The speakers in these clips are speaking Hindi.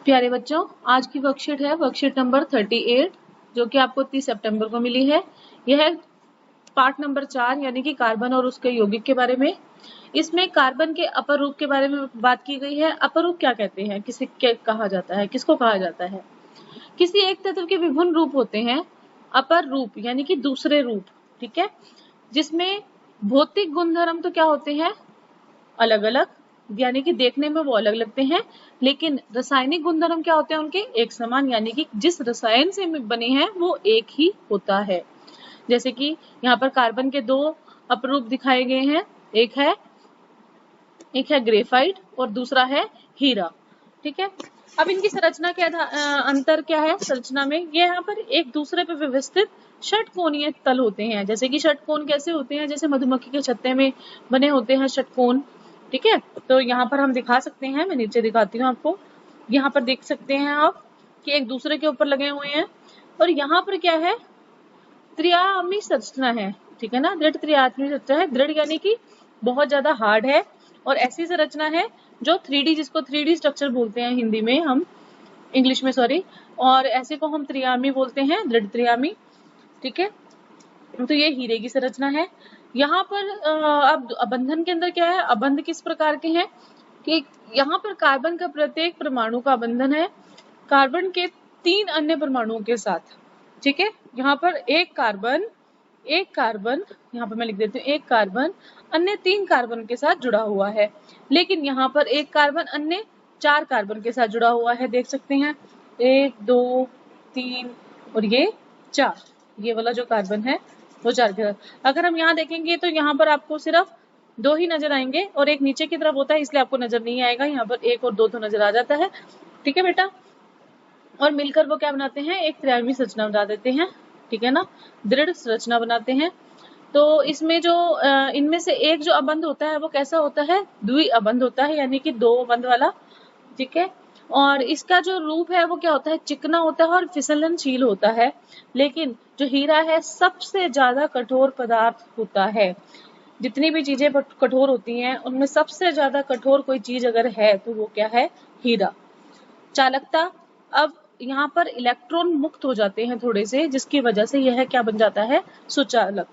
प्यारे बच्चों, आज की वर्कशीट है वर्कशीट नंबर 38 जो कि आपको 30 सितंबर को मिली है। यह है पार्ट नंबर 4 यानी कि कार्बन और उसके यौगिक के बारे में। इसमें कार्बन के अपर रूप के बारे में बात की गई है। अपर रूप क्या कहते हैं, किसे क्या कहा जाता है, किसको कहा जाता है? किसी एक तत्व के विभिन्न रूप होते हैं। अपर रूप यानी कि दूसरे रूप, ठीक है, जिसमें भौतिक गुणधर्म तो क्या होते हैं, अलग अलग, यानी कि देखने में वो अलग लगते हैं, लेकिन रासायनिक गुणधर्म क्या होते हैं उनके, एक समान, यानी कि जिस रसायन से बने हैं वो एक ही होता है। जैसे कि यहाँ पर कार्बन के दो अपरूप दिखाए गए हैं, एक है ग्रेफाइट और दूसरा है हीरा, ठीक है। अब इनकी संरचना क्या अंतर क्या है संरचना में, ये यहाँ पर एक दूसरे पे व्यवस्थित षटकोणीय तल होते हैं। जैसे कि षटकोण कैसे होते हैं, जैसे मधुमक्खी के छत्ते में बने होते हैं षटकोण, ठीक है। तो यहाँ पर हम दिखा सकते हैं, मैं नीचे दिखाती हूँ आपको। यहाँ पर देख सकते हैं आप कि एक दूसरे के ऊपर लगे हुए हैं। और यहाँ पर क्या है, त्रिआयामी संरचना है, ठीक है ना। दृढ़ त्रिआयामी संरचना है। दृढ़ यानी कि बहुत ज्यादा हार्ड है, और ऐसी संरचना है जो 3D, जिसको 3D स्ट्रक्चर बोलते हैं हिंदी में, हम इंग्लिश में सॉरी, और ऐसे को हम त्रिआयामी बोलते हैं, दृढ़ त्रिआयामी, ठीक है। तो ये हीरे की संरचना है। यहाँ पर अब अबंधन के अंदर क्या है, अबंध किस प्रकार के हैं कि यहाँ पर कार्बन का प्रत्येक परमाणु का बंधन है कार्बन के 3 अन्य परमाणुओं के साथ, ठीक है। यहाँ पर एक कार्बन यहाँ पर मैं लिख देती हूँ, एक कार्बन अन्य 3 कार्बन के साथ जुड़ा हुआ है। लेकिन यहाँ पर एक कार्बन अन्य 4 कार्बन के साथ जुड़ा हुआ है, देख सकते हैं, 1 2 3 और ये 4, ये वाला जो कार्बन है वो 4 के साथ। अगर हम यहाँ देखेंगे तो यहाँ पर आपको सिर्फ 2 ही नजर आएंगे, और एक नीचे की तरफ होता है इसलिए आपको नजर नहीं आएगा। यहाँ पर 1 और 2 तो नजर आ जाता है, ठीक है बेटा। और मिलकर वो क्या बनाते हैं, एक त्रिआयामी संरचना बना देते हैं, ठीक है ना, दृढ़ संरचना बनाते हैं। तो इसमें जो इनमें से एक जो अबंध होता है वो कैसा होता है, द्वि अबंध होता है, यानी कि 2 अबंध वाला, ठीक है। और इसका जो रूप है वो क्या होता है, चिकना होता है और फिसलनशील होता है। लेकिन जो हीरा है सबसे ज्यादा कठोर पदार्थ होता है। जितनी भी चीजें कठोर होती हैं उनमें सबसे ज्यादा कठोर कोई चीज अगर है तो वो क्या है, हीरा। चालकता, अब यहाँ पर इलेक्ट्रॉन मुक्त हो जाते हैं थोड़े से, जिसकी वजह से यह क्या बन जाता है, सुचालक।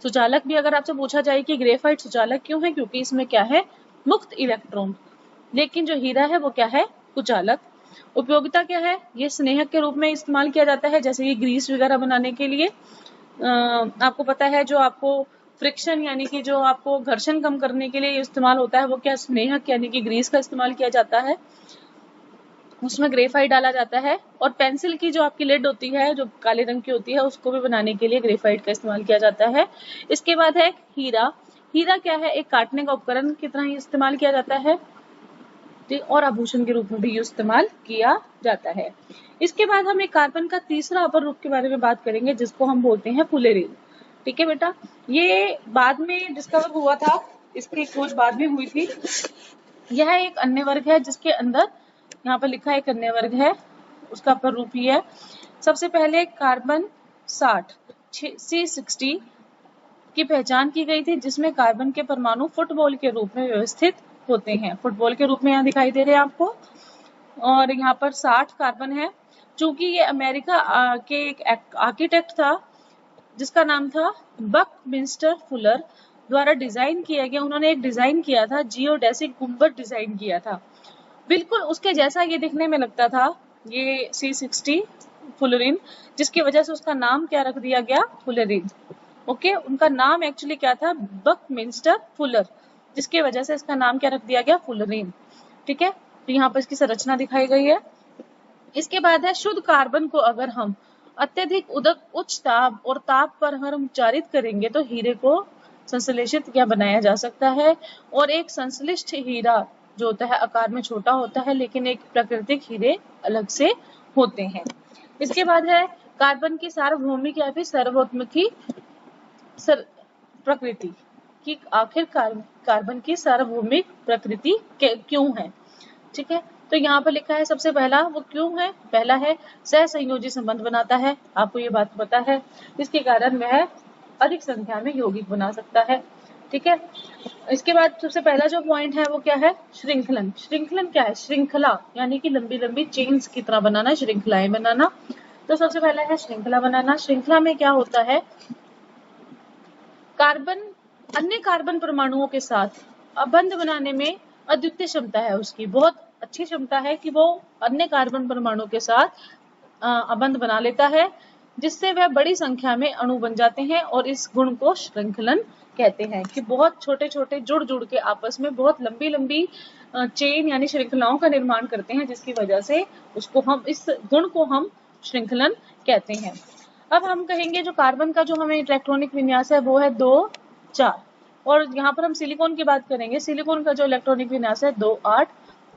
सुचालक भी अगर आपसे पूछा जाए कि ग्रेफाइट सुचालक क्यों है, क्योंकि इसमें क्या है, मुक्त इलेक्ट्रॉन। लेकिन जो हीरा है वो क्या है, कुचालक। उपयोगिता क्या है, ये स्नेहक के रूप में इस्तेमाल किया जाता है, जैसे कि ग्रीस वगैरह बनाने के लिए। आपको पता है जो आपको फ्रिक्शन यानी कि जो आपको घर्षण कम करने के लिए इस्तेमाल होता है वो क्या, स्नेहक यानी कि ग्रीस का इस्तेमाल किया जाता है, उसमें ग्रेफाइट डाला जाता है। और पेंसिल की जो आपकी लिड होती है जो काले रंग की होती है उसको भी बनाने के लिए ग्रेफाइट का इस्तेमाल किया जाता है। इसके बाद है हीरा। हीरा क्या है, एक काटने का उपकरण की तरह इस्तेमाल किया जाता है, और आभूषण के रूप में भी इस्तेमाल किया जाता है। इसके बाद हम एक कार्बन का तीसरा अपर रूप के बारे में बात करेंगे जिसको हम बोलते हैं फुलेरिन, ठीक है बेटा। ये बाद में डिस्कवर हुआ था, इसकी खोज बाद में हुई थी। यह एक अन्य वर्ग है जिसके अंदर यहाँ पर लिखा एक अन्य वर्ग है, उसका अपर रूप ही है। सबसे पहले कार्बन 60 C60 की पहचान की गई थी, जिसमें कार्बन के परमाणु फुटबॉल के रूप में व्यवस्थित होते हैं, फुटबॉल के रूप में यहाँ दिखाई दे रहे हैं आपको। और यहाँ पर 60 कार्बन है। चूंकि ये अमेरिका के एक आर्किटेक्ट था जिसका नाम था बकमिंस्टर फुलर द्वारा डिजाइन किया गया, उन्होंने एक डिजाइन किया था, जियोडेसिक गुंबद डिजाइन किया था, बिल्कुल उसके जैसा ये दिखने में लगता था ये C60 फुलरिन, जिसकी वजह से उसका नाम क्या रख दिया गया, फुलरिन। ओके, उनका नाम एक्चुअली क्या था, बकमिंस्टर फुलर, जिसकी वजह से इसका नाम क्या रख दिया गया, फुलरिन, ठीक है। तो यहाँ पर इसकी संरचना दिखाई गई है। इसके बाद है शुद्ध कार्बन को अगर हम अत्यधिक उच्च ताप और ताप पर हम उपचारित करेंगे तो हीरे को संश्लेषित क्या बनाया जा सकता है। और एक संश्लिष्ट हीरा जो होता है आकार में छोटा होता है, लेकिन एक प्राकृतिक हीरे अलग से होते हैं। इसके बाद है कार्बन की सार्वभौमिक या फिर सर्वोत्मुखी प्रकृति कि आखिर कार्बन की सार्वभौमिक प्रकृति क्यों है, ठीक है। तो यहाँ पर लिखा है सबसे पहला वो क्यों है, पहला है सहसंयोजी संबंध बनाता है, आपको ये बात पता है, जिसके कारण वह अधिक संख्या में यौगिक बना सकता है। ठीक है। इसके बाद सबसे पहला जो पॉइंट है वो क्या है, श्रृंखलन। श्रृंखलन क्या है, श्रृंखला यानी कि लंबी लंबी चेन्स की तरह बनाना, श्रृंखलाएं बनाना। तो सबसे पहला है श्रृंखला बनाना। श्रृंखला में क्या होता है, कार्बन अन्य कार्बन परमाणुओं के साथ अबंध बनाने में अद्वितीय क्षमता है उसकी, बहुत अच्छी क्षमता है कि वो अन्य कार्बन परमाणु के साथ अबंध बना लेता है, जिससे वह बड़ी संख्या में अणु बन जाते हैं और इस गुण को श्रृंखलन कहते हैं कि बहुत छोटे छोटे जुड़ जुड़ के आपस में बहुत लंबी लंबी चेन यानी श्रृंखलाओं का निर्माण करते हैं, जिसकी वजह से उसको हम इस गुण को हम श्रृंखलन कहते हैं। अब हम कहेंगे जो कार्बन का जो हमें इलेक्ट्रॉनिक विन्यास है वो है 2 4, और यहाँ पर हम सिलिकॉन की बात करेंगे। सिलिकॉन का जो इलेक्ट्रॉनिक विन्यास है 2 8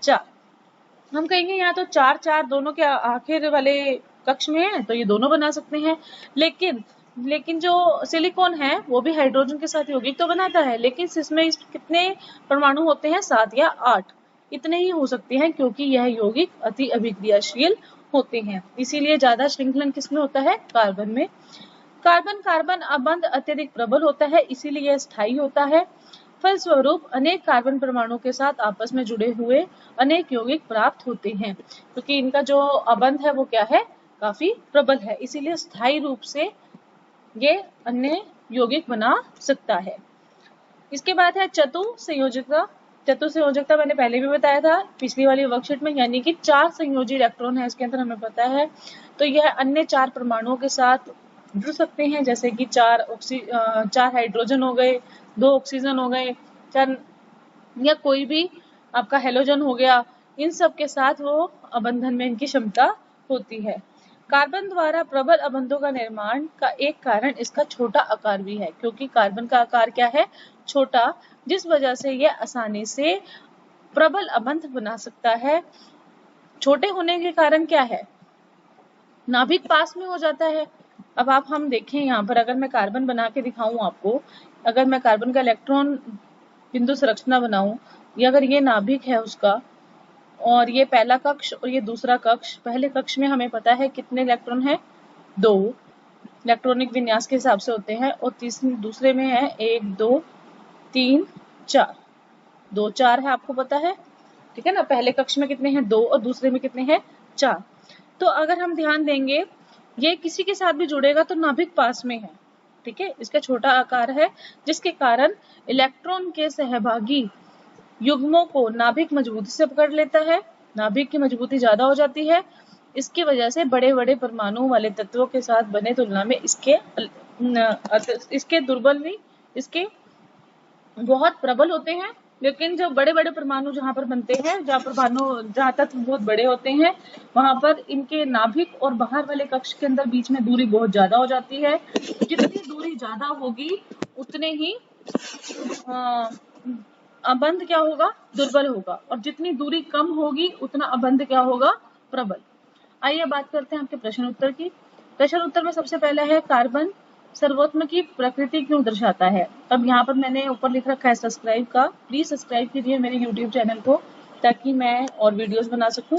4। हम कहेंगे यहाँ तो 4 4 दोनों के आखिर वाले कक्ष में है तो ये दोनों बना सकते हैं, लेकिन जो सिलिकॉन है वो भी हाइड्रोजन के साथ यौगिक तो बनाता है, लेकिन इसमें कितने परमाणु होते हैं, 7 या 8 इतने ही हो सकते हैं, क्योंकि यह यौगिक अति अभिक्रियाशील होते हैं। इसीलिए ज्यादा श्रृंखलन किसमें होता है, कार्बन में। कार्बन कार्बन अबंध अत्यधिक प्रबल होता है, इसीलिए यह स्थायी होता है। फलस्वरूप अनेक कार्बन परमाणु के साथ आपस में जुड़े हुए अनेक यौगिक प्राप्त होते हैं, क्योंकि इनका जो अबंध है वो क्या है, काफी प्रबल है, इसीलिए स्थायी रूप से ये अन्य यौगिक बना सकता है। इसके बाद है चतुसंयोजकता। चतुसंयोजकता मैंने पहले भी बताया था पिछली वाली वर्कशीट में, यानी कि 4 संयोजी इलेक्ट्रॉन है इसके अंदर, हमें पता है। तो यह अन्य 4 परमाणुओं के साथ जुड़ सकते हैं, जैसे कि 4 हाइड्रोजन हो गए, 2 ऑक्सीजन हो गए, 4 या कोई भी आपका हेलोजन हो गया, इन सब के साथ वो अबंधन में इनकी क्षमता होती है। कार्बन द्वारा प्रबल अबंधों का निर्माण का एक कारण इसका छोटा आकार भी है, क्योंकि कार्बन का आकार क्या है, छोटा, जिस वजह से यह आसानी से प्रबल अबंध बना सकता है। छोटे होने के कारण क्या है, नाभिक पास में हो जाता है। अब हम देखें यहाँ पर, अगर मैं कार्बन बना के दिखाऊं आपको, अगर मैं कार्बन का इलेक्ट्रॉन बिंदु संरचना बनाऊं, या अगर ये नाभिक है उसका, और ये पहला कक्ष और ये दूसरा कक्ष, पहले कक्ष में हमें पता है कितने इलेक्ट्रॉन है, 2 इलेक्ट्रॉनिक विन्यास के हिसाब से होते हैं, और दूसरे में है 1 2 3 4, 2 4 है, आपको पता है, ठीक है ना। पहले कक्ष में कितने हैं, 2, और दूसरे में कितने हैं, 4। तो अगर हम ध्यान देंगे, ये किसी के साथ भी जुड़ेगा तो नाभिक पास में है, ठीक है। इसका छोटा आकार है, जिसके कारण इलेक्ट्रॉन के सहभागी युग्मों को नाभिक मजबूती से पकड़ लेता है, नाभिक की मजबूती ज्यादा हो जाती है। इसकी वजह से बड़े बड़े परमाणु वाले तत्वों के साथ बने तुलना में इसके दुर्बल नहीं, इसके बहुत प्रबल होते हैं। लेकिन जो बड़े बड़े परमाणु जहाँ पर बनते हैं, जहाँ तत्व बहुत बड़े होते हैं, वहां पर इनके नाभिक और बाहर वाले कक्ष के अंदर बीच में दूरी बहुत ज्यादा हो जाती है। जितनी दूरी ज्यादा होगी उतने ही अबंध क्या होगा, दुर्बल होगा, और जितनी दूरी कम होगी उतना अबंध क्या होगा, प्रबल। आइए बात करते हैं आपके प्रश्न उत्तर की। प्रश्न उत्तर में सबसे पहला है, कार्बन सर्वोत्म की प्रकृति क्यों दर्शाता है। अब यहाँ पर मैंने ऊपर लिख रखा है सब्सक्राइब का, प्लीज सब्सक्राइब कीजिए मेरे यूट्यूब चैनल को, ताकि मैं और वीडियोस बना सकूं,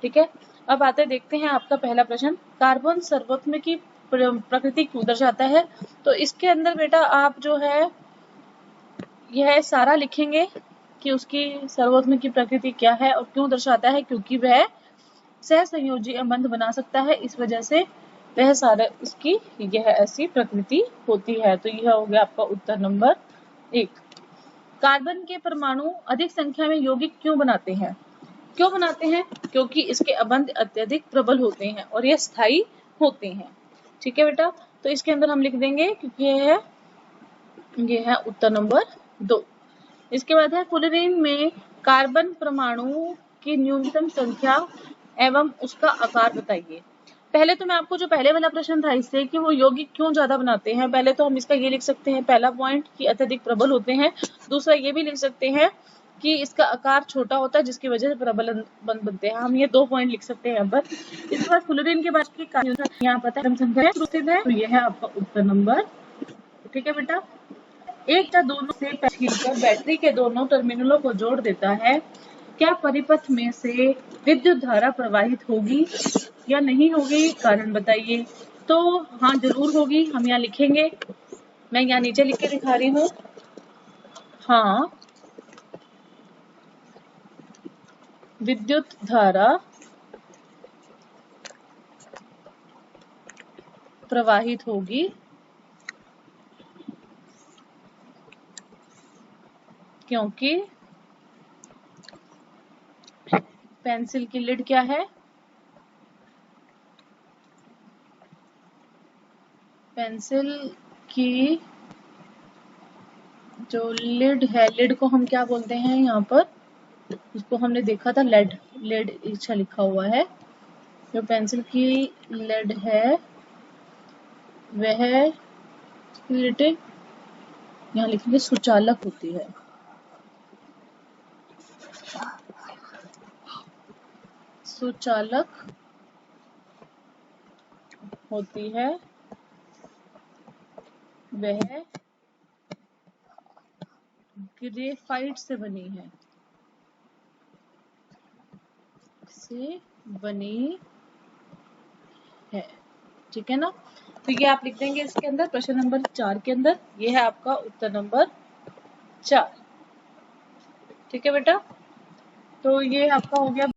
ठीक है। अब आते देखते हैं आपका पहला प्रश्न, कार्बन सर्वोत्म की प्रकृति क्यों दर्शाता है। तो इसके अंदर बेटा आप जो है यह सारा लिखेंगे कि उसकी सर्वोत्म की प्रकृति क्या है और क्यों दर्शाता है, क्योंकि वह सहसंयोजी अबंध बना सकता है, इस वजह से वह सारा इसकी यह ऐसी प्रकृति होती है। तो यह हो गया आपका उत्तर नंबर 1। कार्बन के परमाणु अधिक संख्या में यौगिक क्यों बनाते हैं, क्योंकि इसके अबंध अत्यधिक प्रबल होते हैं और यह स्थायी होते हैं, ठीक है बेटा। तो इसके अंदर हम लिख देंगे, क्योंकि यह है उत्तर नंबर 2। इसके बाद है, फ्लोरीन में कार्बन परमाणु की न्यूनतम संख्या एवं उसका आकार बताइए। पहले तो मैं आपको जो पहले वाला प्रश्न था इससे कि वो यौगिक क्यों ज्यादा बनाते हैं, पहले तो हम इसका ये लिख सकते हैं, पहला पॉइंट कि अत्यधिक प्रबल होते हैं। दूसरा ये भी लिख सकते हैं कि इसका आकार छोटा होता है, जिसकी वजह से प्रबल बनते हैं। हम ये 2 पॉइंट लिख सकते हैं यहाँ पर। इसके बाद फ्लोरीन के बाद की यहाँ पता है संख्या है, तो यह है आपका उत्तर नंबर, ठीक है बेटा। एक या दोनों से छीलकर बैटरी के दोनों टर्मिनलों को जोड़ देता है, क्या परिपथ में से विद्युत धारा प्रवाहित होगी या नहीं होगी, कारण बताइए। तो हाँ जरूर होगी, हम यहाँ लिखेंगे, मैं यहाँ नीचे लिख के दिखा रही हूँ। हाँ, विद्युत धारा प्रवाहित होगी क्योंकि पेंसिल की लिड क्या है? पेंसिल की जो लिड है, लिड को हम क्या बोलते हैं यहाँ पर? इसको हमने देखा था लेड, लेड अच्छा लिखा हुआ है। जो पेंसिल की लिड है वह रिलेटेड यहाँ लिखेंगे सुचालक होती है। सुचालक होती है, वह ग्रेफाइट से बनी है, से बनी है। ठीक है ना? तो ये आप लिख देंगे इसके अंदर, प्रश्न नंबर 4 के अंदर। ये है आपका उत्तर नंबर 4। ठीक है बेटा, तो ये आपका हो गया